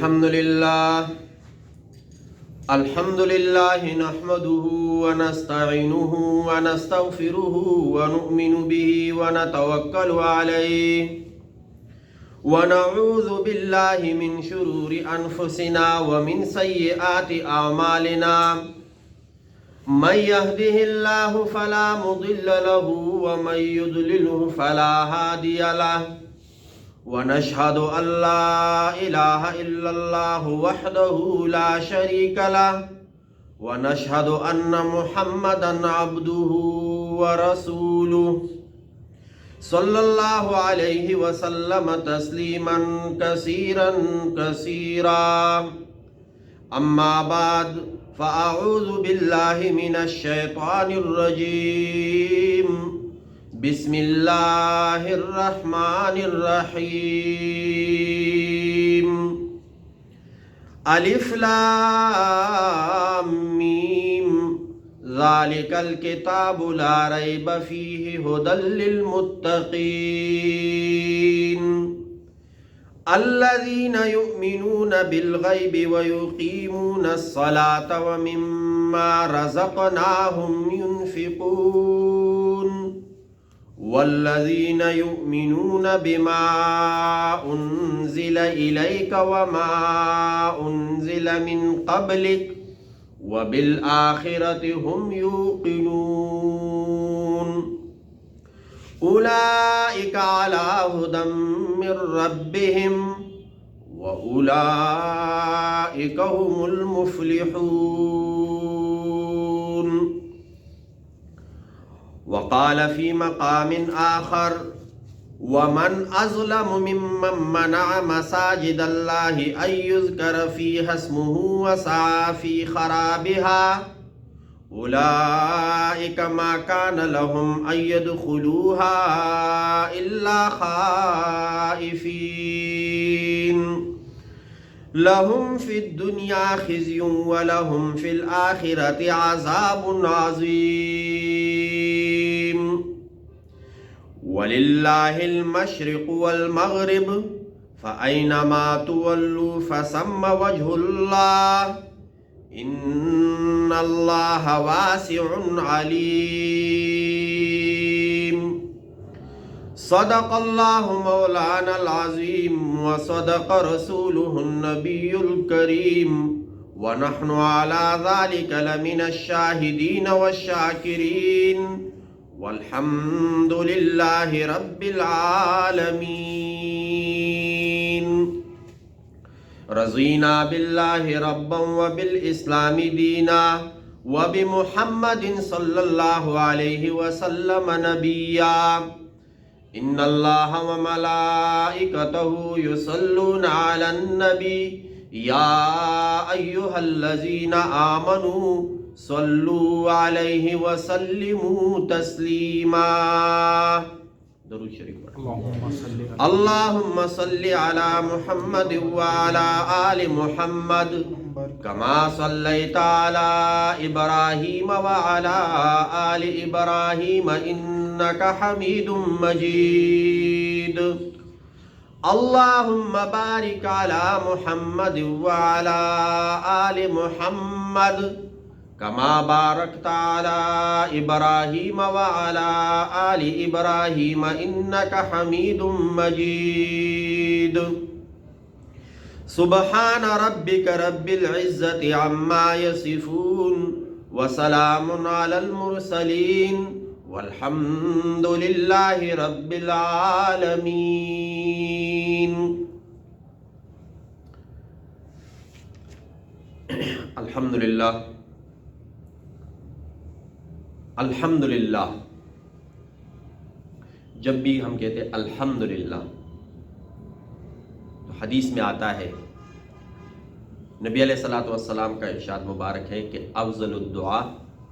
الحمد لله نحمده ونستعينه ونستغفره ونؤمن به ونتوكل عليه ونعوذ بالله من شرور أنفسنا ومن سيئات أعمالنا من يهده الله فلا مضل له ومن يضلله فلا هادي له ونشهد أن لا إله إلا الله وحده لا شريك له ونشهد أن محمدا عبده ورسوله صلى الله عليه وسلم تسليما كثيرا كثيرا أما بعد فأعوذ بالله من الشيطان الرجيم بسم الله الرحمن الرحيم ألف لام ميم ذلك الكتاب لا ريب فيه هدى للمتقين الذين يؤمنون بالغيب ويقيمون الصلاة ومما رزقناهم ينفقون والذين يؤمنون بما أنزل إليك وما أنزل من قبلك وبالآخرة هم يوقنون أولئك على هدى من ربهم وأولئك هم المفلحون. وقال في مقام آخر ومن أظلم ممن منع مساجد الله أن يذكر فيها اسمه وسعى في خرابها أولئك ما كان لهم أن يدخلوها إلا خائفين لهم في الدنيا خزي ولهم في الآخرة عذاب عظيم ولله المشرق والمغرب فأينما تولوا فثم وجه الله إن الله واسع عليم. صدق الله مولانا العظيم وصدق رسوله النبي الكريم ونحن على ذلك لمن الشاهدين والشاكرين والحمد لله رب العالمين. رضينا بالله ربا وبالإسلام دينا وبمحمد صلى الله عليه وسلم نبيا. إن الله وملائكته يصلون على النبي يا أيها الذين آمنوا صلوا عليه وسلموا تسليما. درود شریف. اللهم صل على محمد وعلى آل محمد كما صليت على إبراهيم وعلى آل إبراهيم إنك حميد مجيد. اللهم بارك على محمد وعلى آل محمد كما باركت على إبراهيم وعلى آل إبراهيم إنك حميد مجيد. سبحان ربك رب العزة عما يصفون وسلام على المرسلين والحمد لله رب العالمين. الحمدللہ الحمدللہ. جب بھی ہم کہتے ہیں الحمدللہ تو حدیث میں آتا ہے نبی علیہ الصلوۃ والسلام کا ارشاد مبارک ہے کہ افضل الدعاء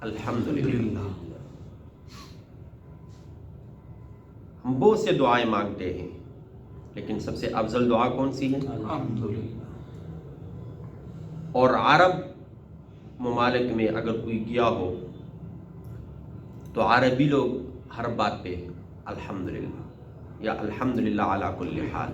الحمدللہ. ہم بہت سے دعائیں مانگتے ہیں لیکن سب سے افضل دعا کون سی ہے؟ الحمدللہ. اور عرب ممالک میں اگر کوئی گیا ہو تو عربی لوگ ہر بات پہ الحمدللہ یا الحمدللہ علی کل حال.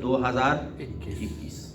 2021।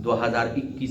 2021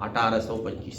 1825।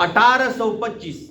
1825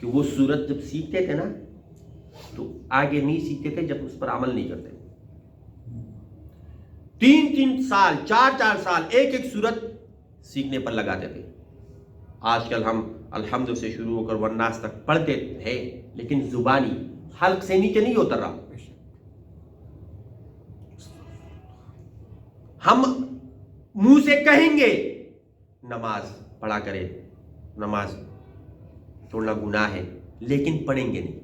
کہ وہ سورت جب سیکھتے تھے نا تو آگے نہیں سیکھتے تھے جب اس پر عمل نہیں کرتے. 3 سال 4 سال ایک سورت سیکھنے پر لگاتے تھے. آج کل ہم الحمد سے شروع ہو کر والناس تک پڑھتے ہیں لیکن زبانی حلق سے نیچے نہیں اتر رہا. ہم منہ سے کہیں گے نماز پڑھا کرے, نماز چھوڑنا گناہ ہے, لیکن پڑھیں گے نہیں.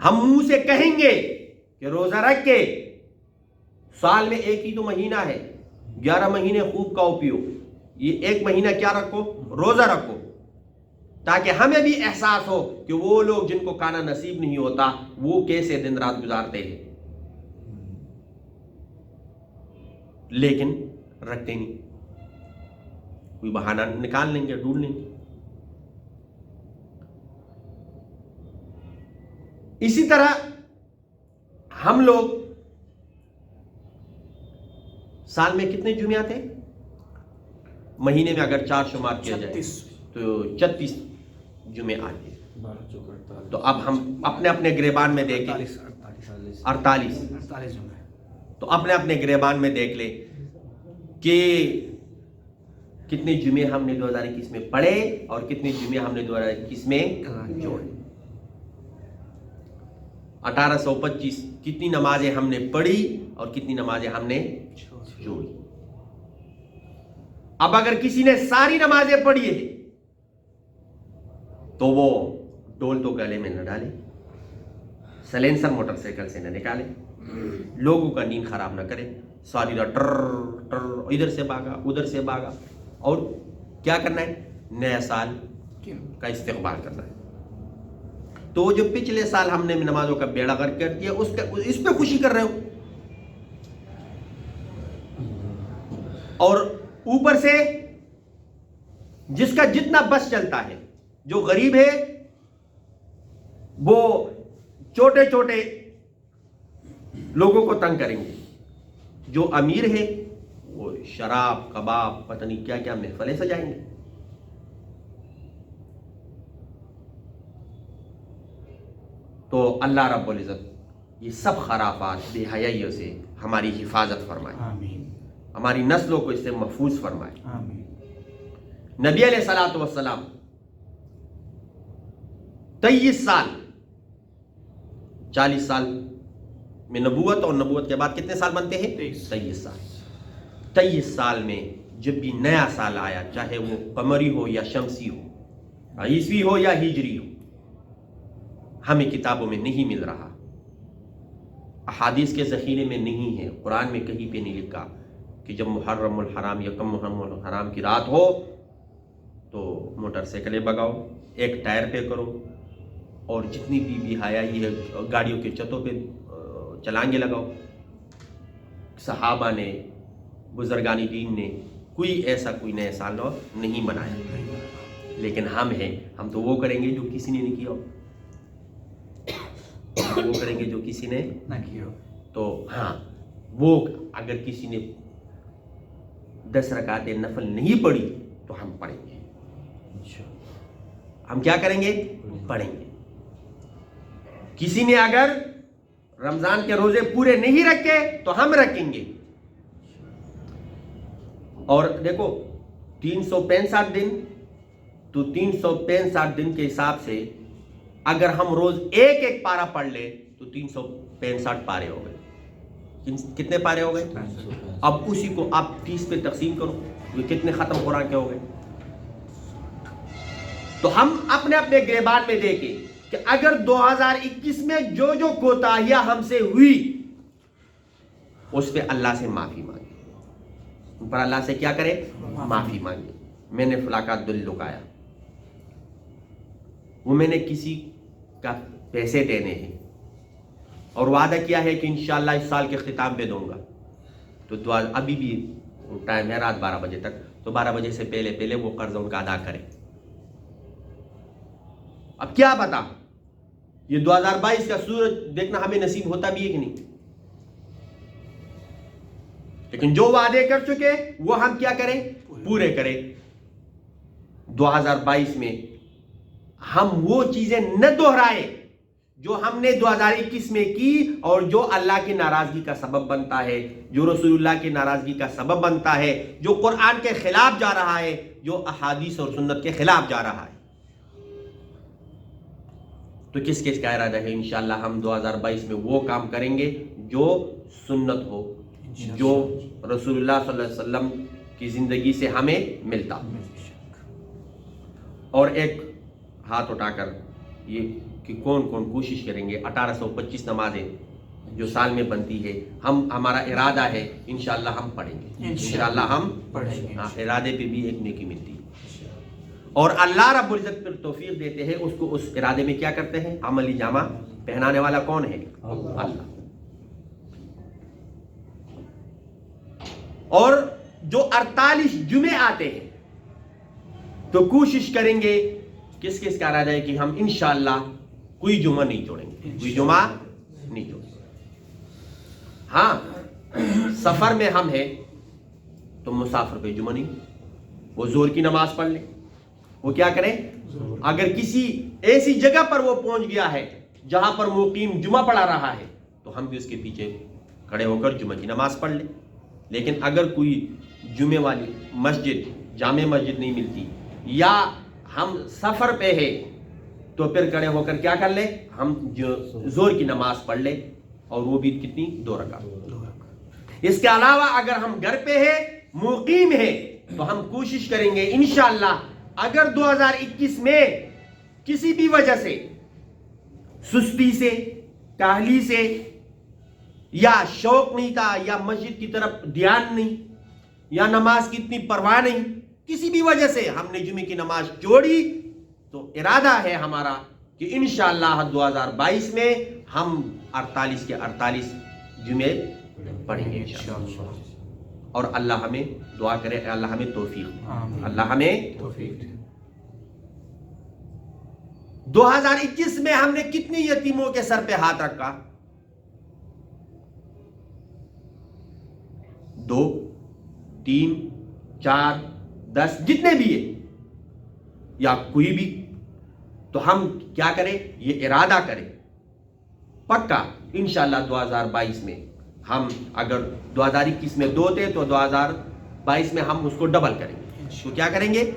ہم منہ سے کہیں گے کہ روزہ رکھ کے, سال میں ایک ہی تو مہینہ ہے, 11 مہینے خوب کھاؤ پیو, یہ ایک مہینہ کیا رکھو, روزہ رکھو, تاکہ ہمیں بھی احساس ہو کہ وہ لوگ جن کو کھانا نصیب نہیں ہوتا وہ کیسے دن رات گزارتے ہیں. لیکن رکھتے نہیں, کوئی بہانہ نکال لیں گے, ڈھونڈ لیں گے. اسی طرح ہم لوگ سال میں کتنے جمعے آتے ہیں؟ مہینے میں اگر 4 شمار کیا جائے تو 36 جمعے آتے ہیں. تو اب ہم اپنے اپنے گریبان میں دیکھیں 48 تو اپنے اپنے گریبان میں دیکھ لیں کہ کتنے جمعے ہم نے 2021 میں پڑھے اور کتنے جمعے ہم نے 2021 میں جوڑے. 1825 کتنی نمازیں ہم نے پڑھی اور کتنی نمازیں ہم نے جوڑی. اب اگر کسی نے ساری نمازیں پڑھی ہے تو وہ ڈول تو گلے میں نہ ڈالے, سلینسر موٹر سائیکل سے نہ نکالے, لوگوں کا نیند خراب نہ کرے, ساری رات ٹر ٹر ادھر سے بھاگا ادھر سے بھاگا. اور کیا کرنا ہے, نیا سال کا استقبال کرنا ہے. تو جو پچھلے سال ہم نے نمازوں کا بیڑا غرق کر دیا اس پہ خوشی کر رہے ہو, اور اوپر سے جس کا جتنا بس چلتا ہے, جو غریب ہے وہ چھوٹے چھوٹے لوگوں کو تنگ کریں گے, جو امیر ہے وہ شراب کباب پتہ نہیں کیا کیا محفلیں سجائیں گے. تو اللہ رب العزت یہ سب خرافات بے حیائیوں سے ہماری حفاظت فرمائے, ہماری نسلوں کو اس سے محفوظ فرمائے. نبی علیہ الصلوۃ والسلام 23 سال 40 سال میں نبوت, اور نبوت کے بعد کتنے سال بنتے ہیں, 23 سال. 23 سال میں جب بھی نیا سال آیا, چاہے وہ قمری ہو یا شمسی ہو, عیسوی ہو یا ہجری ہو, ہمیں کتابوں میں نہیں مل رہا, احادیث کے ذخیرے میں نہیں ہے, قرآن میں کہیں پہ نہیں لکھا کہ جب محرم الحرام یا کم محرم الحرام کی رات ہو تو موٹر سائیکلیں بگاؤ, ایک ٹائر پہ کرو, اور جتنی بھی حیائی ہے گاڑیوں کے چھتوں پہ چلانگے لگاؤ. صحابہ نے, بزرگان دین نے کوئی ایسا کوئی نیا سال نہیں منایا. لیکن ہم ہیں, ہم تو وہ کریں گے جو کسی نے نہیں کیا, وہ کریں گے جو کسی نے نہ کیا. تو ہاں, وہ اگر کسی نے 10 رکعتیں نفل نہیں پڑھی تو ہم پڑھیں گے. ہم کیا کریں گے, پڑھیں گے. کسی نے اگر رمضان کے روزے پورے نہیں رکھے تو ہم رکھیں گے. اور دیکھو 365 دن تو 365 دن کے حساب سے اگر ہم روز ایک پارا پڑھ لیں تو 365 پارے ہو گئے. کتنے پارے ہو گئے؟ اب اسی کو آپ 30 پہ تقسیم کرو, یہ کتنے ختم قرآن کے ہو گئے. تو ہم اپنے اپنے گریبان میں دیکھیں کہ اگر 2021 میں جو کوتاہیاں ہم سے ہوئی اس پہ اللہ سے معافی مانگے, پر اللہ سے کیا کرے, معافی مانگے. میں نے فلاں کا دل دکھایا, وہ میں نے کسی کا پیسے دینے ہیں اور وعدہ کیا ہے کہ انشاءاللہ اس سال کے اختتام پہ دوں گا, تو دعا ابھی بھی ٹائم ہے رات 12 بجے تک, تو 12 بجے سے پہلے وہ قرض ان کا ادا کرے. اب کیا بتا یہ 2022 کا سورج دیکھنا ہمیں نصیب ہوتا بھی ہے کہ نہیں, لیکن جو وعدے کر چکے وہ ہم کیا کریں, پورے کریں. 2022 میں ہم وہ چیزیں نہ دہرائے جو ہم نے 2021 میں کی اور جو اللہ کی ناراضگی کا سبب بنتا ہے، جو رسول اللہ کی ناراضگی کا سبب بنتا ہے، جو قرآن کے خلاف جا رہا ہے، جو احادیث اور سنت کے خلاف جا رہا ہے۔ تو کس کس کا ارادہ ہے؟ انشاءاللہ ہم 2022 میں وہ کام کریں گے جو سنت ہو، جو رسول اللہ صلی اللہ علیہ وسلم کی زندگی سے ہمیں ملتا۔ اور ایک ہاتھ اٹھا کر یہ کہ کون کون کوشش کریں گے 1825 نمازیں جو سال میں بنتی ہے، ہمارا ارادہ ہے انشاءاللہ ہم پڑھیں گے، انشاءاللہ ہم پڑھیں گے۔ ارادے پہ بھی ایک نیکی ملتی ہے، اور اللہ رب العزت پر توفیق دیتے ہیں، اس کو اس ارادے میں کیا کرتے ہیں؟ عملی جامہ پہنانے والا کون ہے؟ اللہ۔ اور جو 48 جمعے آتے ہیں تو کوشش کریں گے، کس کس کا ارادہ ہے کہ ہم انشاءاللہ کوئی جمعہ نہیں چھوڑیں گے، کوئی جمعہ نہیں چھوڑیں گے۔ ہاں سفر میں ہم ہیں تو مسافر پہ جمعہ نہیں، وہ زور کی نماز پڑھ لیں، وہ کیا کریں؟ اگر کسی ایسی جگہ پر وہ پہنچ گیا ہے جہاں پر مقیم جمعہ پڑھا رہا ہے تو ہم بھی اس کے پیچھے کھڑے ہو کر جمعہ کی نماز پڑھ لیں۔ لیکن اگر کوئی جمعے والی مسجد، جامع مسجد نہیں ملتی، یا ہم سفر پہ ہیں تو پھر کھڑے ہو کر کیا کر لیں؟ ہم جو زور کی نماز پڑھ لیں، اور وہ بھی کتنی؟ 2 رکعت۔ اس کے علاوہ اگر ہم گھر پہ ہیں، مقیم ہیں، تو ہم کوشش کریں گے انشاءاللہ اگر 2021 میں کسی بھی وجہ سے، سستی سے، کاہلی سے، یا شوق نہیں تھا، یا مسجد کی طرف دھیان نہیں، یا نماز کی اتنی پرواہ نہیں، کسی بھی وجہ سے ہم نے جمعے کی نماز چھوڑی، تو ارادہ ہے ہمارا کہ انشاءاللہ 2022 میں ہم 48 کے 48 جمعے پڑھیں گے انشاءاللہ۔ اور اللہ ہمیں دعا کرے، اللہ ہمیں توفیق، اللہ ہمیں توفیق۔ 2021 میں ہم نے کتنی یتیموں کے سر پہ ہاتھ رکھا؟ 2، 3، 4، 10 جتنے بھی ہیں، یا کوئی بھی، تو ہم کیا کریں؟ یہ ارادہ کریں پکا انشاءاللہ 2022 میں ہم، اگر 2021 میں 2 تھے تو 2022 میں ہم اس کو ڈبل کریں گے۔ تو کیا کریں گے؟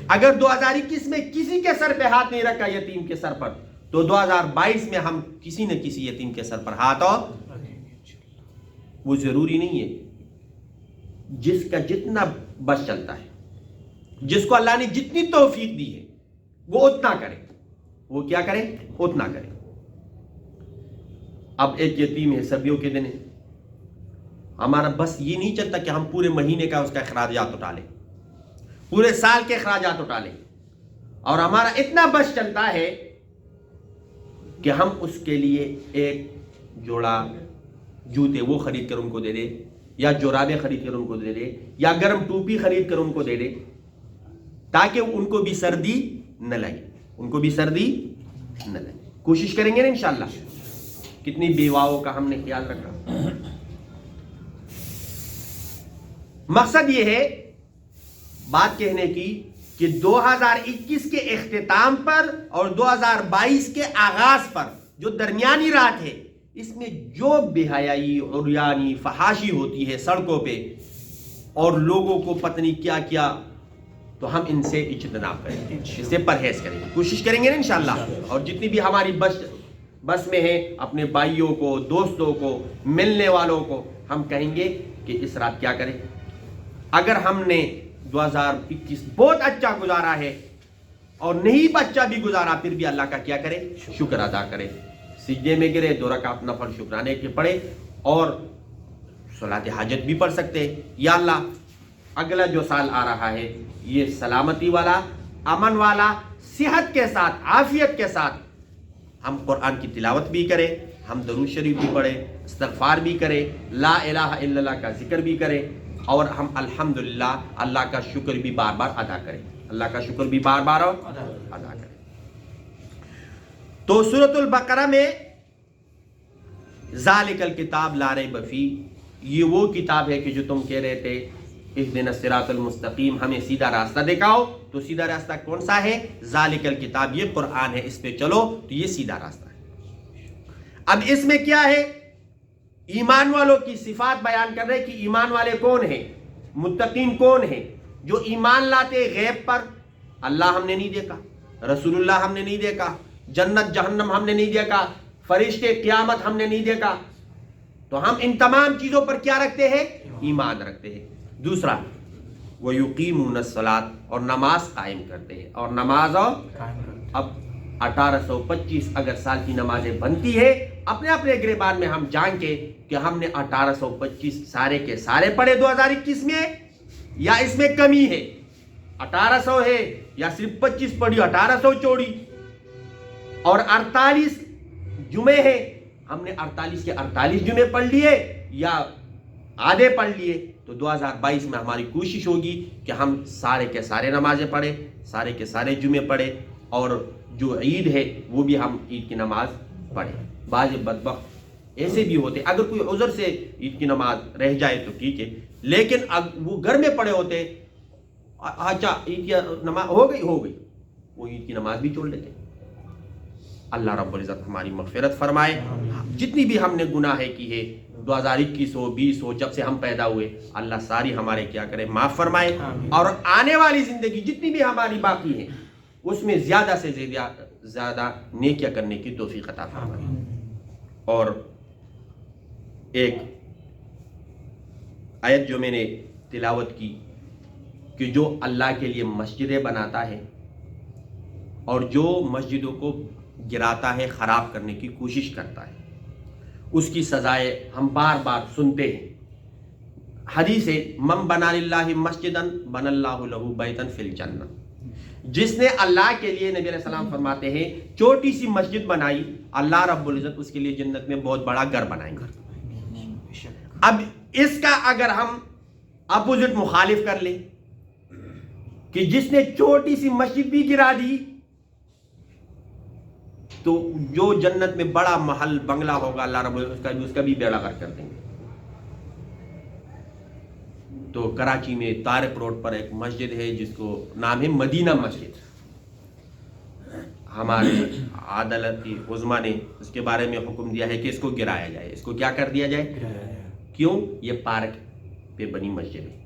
اگر 2021 میں کسی کے سر پہ ہاتھ نہیں رکھا یتیم کے سر پر، تو 2022 میں ہم کسی نہ کسی یتیم کے سر پر ہاتھ، اور وہ ضروری نہیں ہے، جس کا جتنا بس چلتا ہے، جس کو اللہ نے جتنی توفیق دی ہے وہ اتنا کرے، وہ کیا کرے؟ اتنا کرے۔ اب ایک یتیم ہے، سبیوں کے دن ہے، ہمارا بس یہ نہیں چلتا کہ ہم پورے مہینے کا اس کا اخراجات اٹھا لیں، پورے سال کے اخراجات اٹھا لیں، اور ہمارا اتنا بس چلتا ہے کہ ہم اس کے لیے ایک جوڑا جوتے وہ خرید کر ان کو دے دے، یا جورابیں خرید کر ان کو دے دے، یا گرم ٹوپی خرید کر ان کو دے دے، تاکہ ان کو بھی سردی نہ لگے، ان کو بھی سردی نہ لگے۔ کوشش کریں گے نا انشاءاللہ۔ کتنی بیواؤں کا ہم نے خیال رکھا۔ مقصد یہ ہے بات کہنے کی کہ 2021 کے اختتام پر اور 2022 کے آغاز پر جو درمیانی رات ہے، اس میں جو بے حیائی، عریانی، فحاشی ہوتی ہے سڑکوں پہ، اور لوگوں کو پتہ نہیں کیا کیا، تو ہم ان سے اجتناب کریں گے، اس سے پرہیز کریں گے، کوشش کریں گے نا انشاءاللہ۔ اور جتنی بھی ہماری بس میں ہیں، اپنے بھائیوں کو، دوستوں کو، ملنے والوں کو ہم کہیں گے کہ اس رات کیا کریں۔ اگر ہم نے 2021 بہت اچھا گزارا ہے اور نہیں اچھا بھی گزارا، پھر بھی اللہ کا کیا کرے؟ شکر ادا کرے، سجدے میں گرے، 2 رکعت نفل شکرانے کے پڑھے، اور صلاۃ حاجت بھی پڑھ سکتے ہیں۔ یا اللہ اگلا جو سال آ رہا ہے یہ سلامتی والا، امن والا، صحت کے ساتھ، عافیت کے ساتھ ہم قرآن کی تلاوت بھی کریں، ہم درود شریف بھی پڑھیں، استغفار بھی کریں، لا الہ الا اللہ کا ذکر بھی کریں، اور ہم الحمدللہ اللہ کا شکر بھی بار بار ادا کریں، اللہ کا شکر بھی بار بار ادا کریں۔ تو سورۃ البقرہ میں ذالک الکتاب لا ریب فیہ، یہ وہ کتاب ہے کہ جو تم کہہ رہے تھے اہدنا الصراط المستقیم، ہمیں سیدھا راستہ دکھاؤ، تو سیدھا راستہ کون سا ہے؟ ذالک الکتاب، یہ قرآن ہے، اس پہ چلو تو یہ سیدھا راستہ ہے۔ اب اس میں کیا ہے؟ ایمان والوں کی صفات بیان کر رہے کہ ایمان والے کون ہیں، متقین کون ہیں؟ جو ایمان لاتے غیب پر، اللہ ہم نے نہیں دیکھا، رسول اللہ ہم نے نہیں دیکھا، جنت جہنم ہم نے نہیں دیکھا، فرشتے قیامت ہم نے نہیں دیکھا، تو ہم ان تمام چیزوں پر کیا رکھتے ہیں؟ ایمان رکھتے ہیں۔ دوسرا، وَيُقِيمُونَ الصَّلَاةَ، اور نماز قائم کرتے ہیں، اور نماز اب 1825 اگر سال کی نمازیں بنتی ہے، اپنے اپنے گریبان میں ہم جان کے کہ ہم نے 1825 سارے کے سارے پڑھے 2021 میں، یا اس میں کمی ہے، 1800 ہے یا صرف 25 پڑھی 1800 چوڑی، اور 48 جمعے ہیں، ہم نے 48 کے 48 جمعے پڑھ لیے یا آدھے پڑھ لیے، تو 2022 میں ہماری کوشش ہوگی کہ ہم سارے کے سارے نمازیں پڑھیں، سارے کے سارے جمعے پڑھیں، اور جو عید ہے وہ بھی ہم عید کی نماز پڑھیں۔ بعض بدبخت ایسے بھی ہوتے، اگر کوئی عذر سے عید کی نماز رہ جائے تو ٹھیک ہے، لیکن اب وہ گھر میں پڑے ہوتے، اچھا عید کی نماز ہو گئی وہ عید کی نماز بھی چھوڑ لیتے۔ اللہ رب العزت ہماری مغفرت فرمائے۔ جتنی بھی ہم نے گناہیں کی ہے، 2021 ہو 20 ہو، جب سے ہم پیدا ہوئے، اللہ ساری ہمارے کیا کرے معاف فرمائے، اور آنے والی زندگی جتنی بھی ہماری باقی ہے اس میں زیادہ سے زیادہ نیکیاں کرنے کی توفیق عطا فرمائے۔ اور ایک آیت جو میں نے تلاوت کی کہ جو اللہ کے لیے مسجدیں بناتا ہے اور جو مسجدوں کو گراتا ہے، خراب کرنے کی کوشش کرتا ہے، اس کی سزائے ہم بار بار سنتے ہیں۔ حدیث ہے، من بنا للہ مسجدا بن اللہ لہ بیتا فی الجنہ، جس نے اللہ کے لیے، نبی علیہ السلام فرماتے ہیں، چھوٹی سی مسجد بنائی، اللہ رب العزت اس کے لیے جنت میں بہت بڑا گھر بنائیں گے۔ اب اس کا اگر ہم اپوزٹ مخالف کر لیں کہ جس نے چھوٹی سی مسجد بھی گرا دی تو جو جنت میں بڑا محل بنگلہ ہوگا اللہ رب اس کا بھی بیڑا غرق کر دیں گے۔ تو کراچی میں طارق روڈ پر ایک مسجد ہے جس کو نام ہے مدینہ مسجد، ہمارے عدالتی عظما نے اس کے بارے میں حکم دیا ہے کہ اس کو گرایا جائے۔ اس کو کیا کر دیا جائے؟ کیوں؟ یہ پارک پہ بنی مسجد ہے،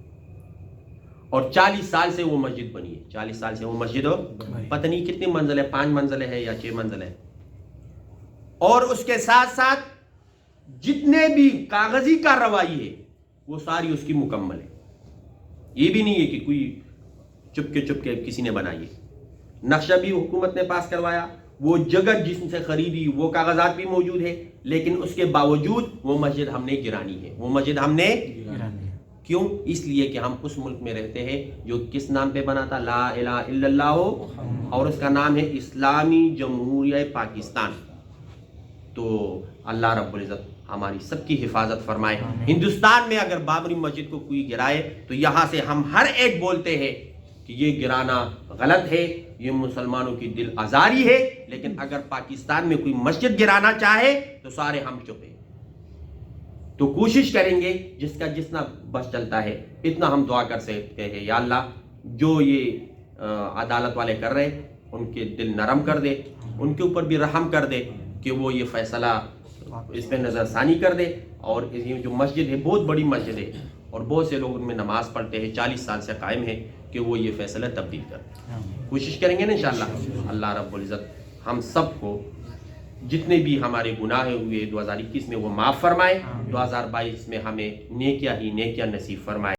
اور 40 سال سے وہ مسجد بنی ہے، 40 سال سے وہ مسجد ہو، پتہ نہیں کتنی منزل ہے، 5 منزل ہے یا 6 منزل ہے، اور اس کے ساتھ ساتھ جتنے بھی کاغذی کارروائی ہے وہ ساری اس کی مکمل ہے۔ یہ بھی نہیں ہے کہ کوئی چپ کے کسی نے بنائی ہے، نقشہ بھی حکومت نے پاس کروایا، وہ جگہ جس سے خریدی وہ کاغذات بھی موجود ہے، لیکن اس کے باوجود وہ مسجد ہم نے گرانی ہے، وہ مسجد ہم نے کیوں؟ اس لیے کہ ہم اس ملک میں رہتے ہیں جو کس نام پہ بنا تھا؟ لا الہ الا اللہ، اور اس کا نام ہے اسلامی جمہوریہ پاکستان۔ تو اللہ رب العزت ہماری سب کی حفاظت فرمائے۔ ہندوستان میں اگر بابری مسجد کو کوئی گرائے تو یہاں سے ہم ہر ایک بولتے ہیں کہ یہ گرانا غلط ہے، یہ مسلمانوں کی دل آزاری ہے، لیکن اگر پاکستان میں کوئی مسجد گرانا چاہے تو سارے ہم چپے، تو کوشش کریں گے جس کا جتنا بس چلتا ہے اتنا ہم دعا کر سکتے ہیں، یا اللہ جو یہ عدالت والے کر رہے ان کے دل نرم کر دے، ان کے اوپر بھی رحم کر دے کہ وہ یہ فیصلہ اس پہ نظر ثانی کر دے، اور یہ جو مسجد ہے بہت بڑی مسجد ہے اور بہت سے لوگ ان میں نماز پڑھتے ہیں، 40 سال سے قائم ہے، کہ وہ یہ فیصلہ تبدیل کر دے۔ کوشش کریں گے نا انشاءاللہ۔ اللہ رب العزت ہم سب کو جتنے بھی ہمارے گناہ ہوئے 2021 میں وہ معاف فرمائے، 2022 میں ہمیں نیکیاں ہی نیکیاں نصیب فرمائے۔